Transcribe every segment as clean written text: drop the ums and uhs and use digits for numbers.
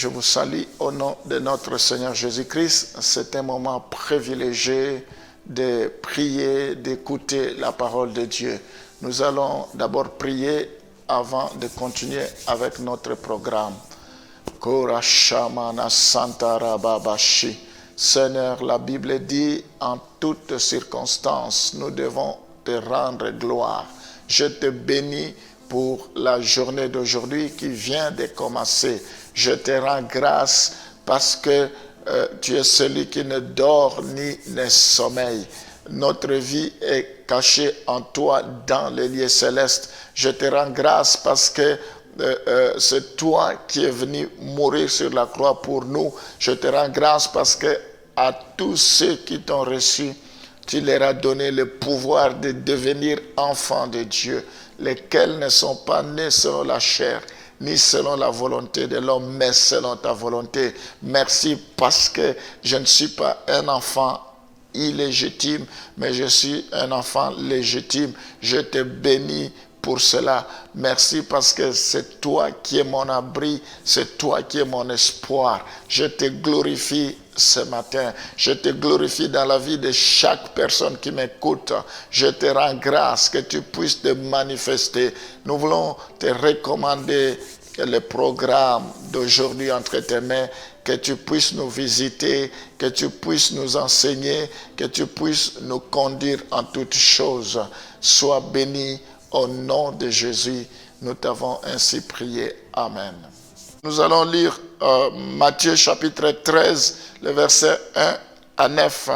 je vous salue au nom de notre Seigneur Jésus-Christ. C'est un moment privilégié de prier, d'écouter la parole de Dieu. Nous allons d'abord prier avant de continuer avec notre programme. Korashamana Santarababashi. Seigneur, la Bible dit, en toutes circonstances, nous devons te rendre gloire. Je te bénis pour la journée d'aujourd'hui qui vient de commencer. Je te rends grâce parce que tu es celui qui ne dort ni ne sommeille. Notre vie est cachée en toi dans les lieux célestes. Je te rends grâce parce que c'est toi qui es venu mourir sur la croix pour nous. Je te rends grâce parce que à tous ceux qui t'ont reçu, tu leur as donné le pouvoir de devenir enfants de Dieu, lesquels ne sont pas nés selon la chair, ni selon la volonté de l'homme, mais selon ta volonté. Merci parce que je ne suis pas un enfant illégitime, mais je suis un enfant légitime. Je te bénis pour cela. Merci parce que c'est toi qui es mon abri, c'est toi qui es mon espoir. Je te glorifie ce matin. Je te glorifie dans la vie de chaque personne qui m'écoute. Je te rends grâce que tu puisses te manifester. Nous voulons te recommander le programme d'aujourd'hui entre tes mains, que tu puisses nous visiter, que tu puisses nous enseigner, que tu puisses nous conduire en toutes choses. Sois béni au nom de Jésus. Nous t'avons ainsi prié. Amen. Nous allons lire Matthieu chapitre 13, le verset 1 à 9.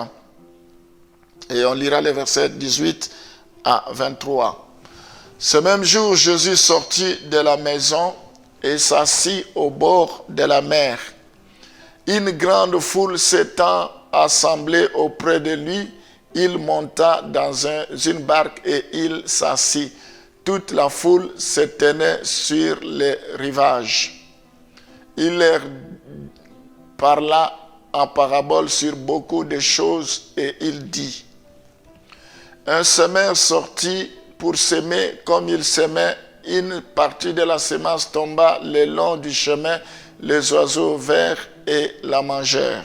Et on lira les versets 18 à 23. Ce même jour, Jésus sortit de la maison et s'assit au bord de la mer. Une grande foule s'étant assemblée auprès de lui, il monta dans une barque et il s'assit. Toute la foule se tenait sur les rivages. Il leur parla en parabole sur beaucoup de choses et il dit: un semeur sortit pour s'aimer. Comme il s'aimait, une partie de la semence tomba le long du chemin, les oiseaux vinrent et la mangèrent.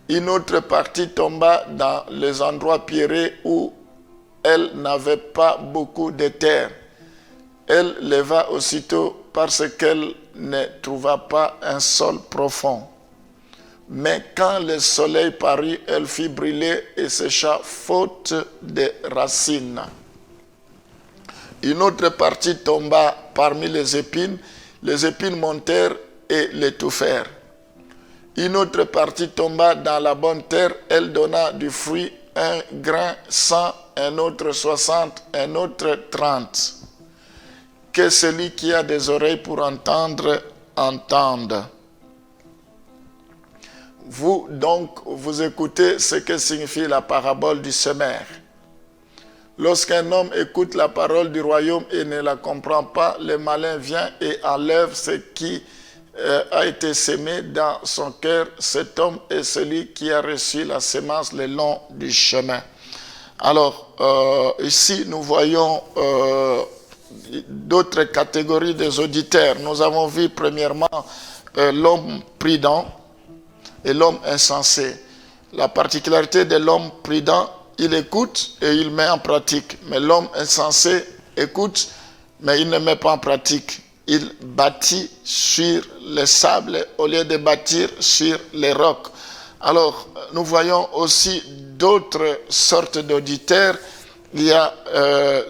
Une autre partie tomba dans les endroits pierreux où elle n'avait pas beaucoup de terre. Elle leva aussitôt parce qu'elle ne trouva pas un sol profond. Mais quand le soleil parut, elle fit brûler et sécha faute de racines. Une autre partie tomba parmi les épines montèrent et l'étouffèrent. Une autre partie tomba dans la bonne terre, elle donna du fruit, un grain 100, un autre 60, un autre 30. Que celui qui a des oreilles pour entendre, entende. Vous donc, vous écoutez ce que signifie la parabole du semeur. Lorsqu'un homme écoute la parole du royaume et ne la comprend pas, le malin vient et enlève ce qui a été semé dans son cœur. Cet homme est celui qui a reçu la semence le long du chemin. Alors, ici, nous voyons d'autres catégories des auditeurs. Nous avons vu premièrement l'homme prudent et l'homme insensé. La particularité de l'homme prudent, il écoute et il met en pratique. Mais l'homme insensé écoute, mais il ne met pas en pratique. Il bâtit sur le sable au lieu de bâtir sur les rocs. Alors, nous voyons aussi d'autres sortes d'auditeurs. Il y a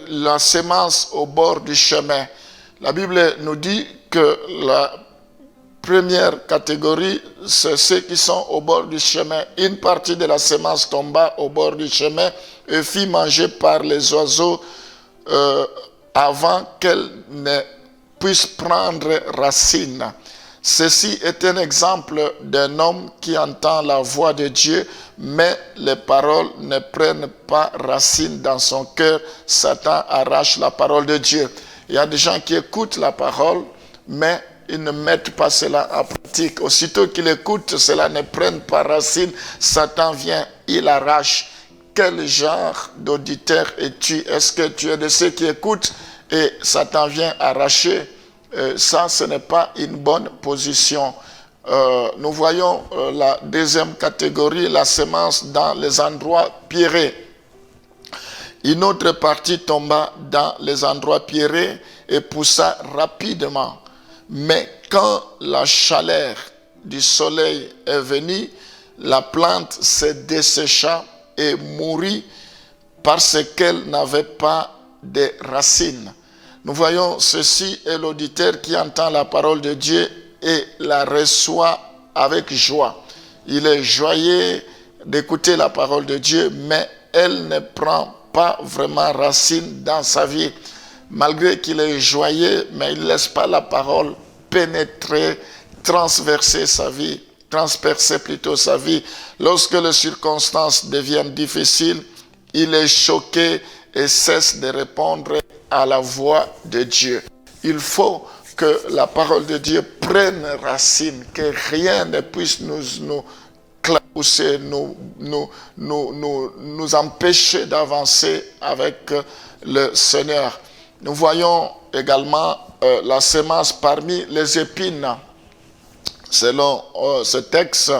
la semence au bord du chemin. La Bible nous dit que la première catégorie, c'est ceux qui sont au bord du chemin. Une partie de la semence tomba au bord du chemin et fut mangée par les oiseaux avant qu'elle ne puisse prendre racine. Ceci est un exemple d'un homme qui entend la voix de Dieu, mais les paroles ne prennent pas racine dans son cœur. Satan arrache la parole de Dieu. Il y a des gens qui écoutent la parole, mais ils ne mettent pas cela en pratique. Aussitôt qu'ils écoutent, cela ne prenne pas racine. Satan vient, il arrache. Quel genre d'auditeur es-tu? Est-ce que tu es de ceux qui écoutent et Satan vient arracher? Ça, ce n'est pas une bonne position. nous voyons la deuxième catégorie, la semence dans les endroits pierreux. Une autre partie tomba dans les endroits pierreux et poussa rapidement. Mais quand la chaleur du soleil est venue, la plante se dessécha et mourut parce qu'elle n'avait pas de racines. Nous voyons ceci est l'auditeur qui entend la parole de Dieu et la reçoit avec joie. Il est joyeux d'écouter la parole de Dieu, mais elle ne prend pas vraiment racine dans sa vie. Malgré qu'il est joyeux, mais il ne laisse pas la parole pénétrer, transpercer sa vie. Lorsque les circonstances deviennent difficiles, il est choqué et cesse de répondre à la voix de Dieu. Il faut que la parole de Dieu prenne racine, que rien ne puisse nous clapousser, nous empêcher d'avancer avec le Seigneur. Nous voyons également la semence parmi les épines. Selon ce texte,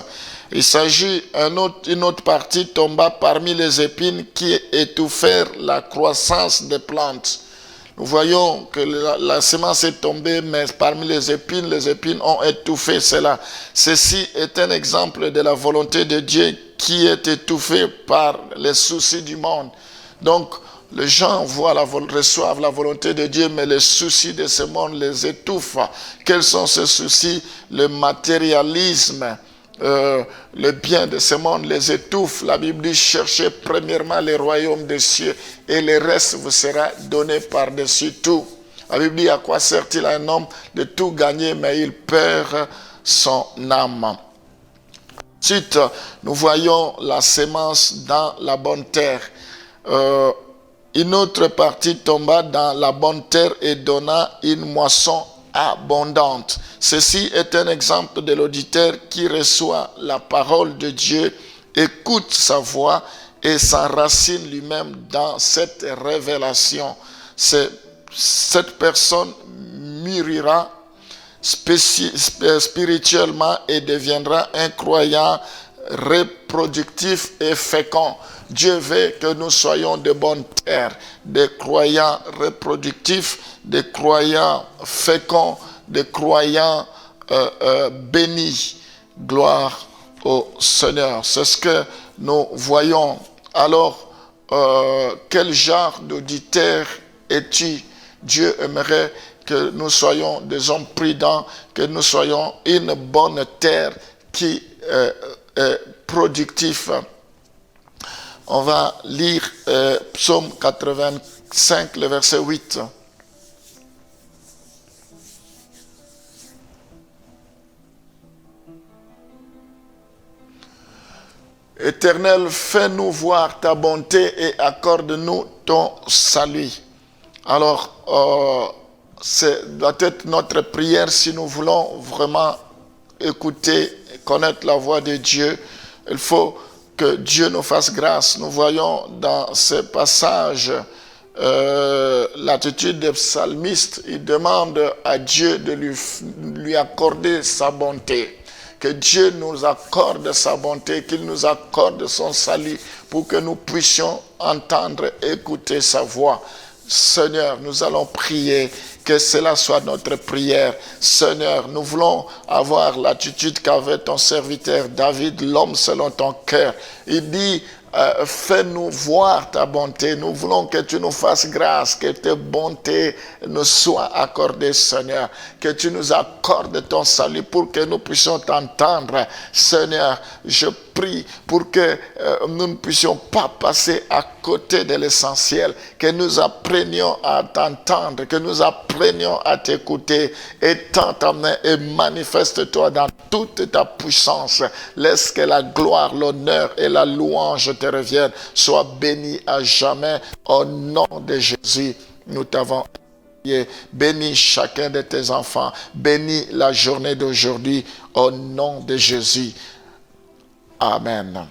il s'agit une autre partie tomba parmi les épines qui étouffèrent la croissance des plantes. Nous voyons que la semence est tombée, mais parmi les épines ont étouffé cela. Ceci est un exemple de la volonté de Dieu qui est étouffée par les soucis du monde. Donc, les gens reçoivent la volonté de Dieu, mais les soucis de ce monde les étouffent. Quels sont ces soucis? Le matérialisme, le bien de ce monde les étouffe. La Bible dit, cherchez premièrement les royaumes des cieux et le reste vous sera donné par-dessus tout. La Bible dit, à quoi sert-il à un homme de tout gagner, mais il perd son âme. Ensuite, nous voyons la semence dans la bonne terre. Une autre partie tomba dans la bonne terre et donna une moisson abondante. Ceci est un exemple de l'auditeur qui reçoit la parole de Dieu, écoute sa voix et s'enracine lui-même dans cette révélation. Cette personne mûrira spirituellement et deviendra un croyant reproductif et fécond. Dieu veut que nous soyons de bonne terre, des croyants reproductifs, des croyants féconds, des croyants bénis. Gloire au Seigneur. C'est ce que nous voyons. Alors, quel genre d'auditeur es-tu? Dieu aimerait que nous soyons des hommes prudents, que nous soyons une bonne terre qui est productive. On va lire Psaume 85, le verset 8. Éternel, fais-nous voir ta bonté et accorde-nous ton salut. Alors, c'est doit être notre prière si nous voulons vraiment écouter, connaître la voix de Dieu. Il faut que Dieu nous fasse grâce. Nous voyons dans ce passage l'attitude des psalmistes. Il demande à Dieu de lui accorder sa bonté. Que Dieu nous accorde sa bonté, qu'il nous accorde son salut pour que nous puissions entendre, écouter sa voix. Seigneur, nous allons prier, que cela soit notre prière. Seigneur, nous voulons avoir l'attitude qu'avait ton serviteur David, l'homme selon ton cœur. Il dit, fais-nous voir ta bonté. Nous voulons que tu nous fasses grâce, que ta bonté nous soit accordée, Seigneur. Que tu nous accordes ton salut pour que nous puissions t'entendre. Seigneur, je prie pour que nous ne puissions pas passer à côté de l'essentiel, que nous apprenions à t'entendre, que nous apprenions à t'écouter. Étends ta main et manifeste-toi dans toute ta puissance. Laisse que la gloire, l'honneur et la louange te reviennent. Sois béni à jamais. Au nom de Jésus, nous t'avons prié. Bénis chacun de tes enfants. Bénis la journée d'aujourd'hui. Au nom de Jésus. Amen.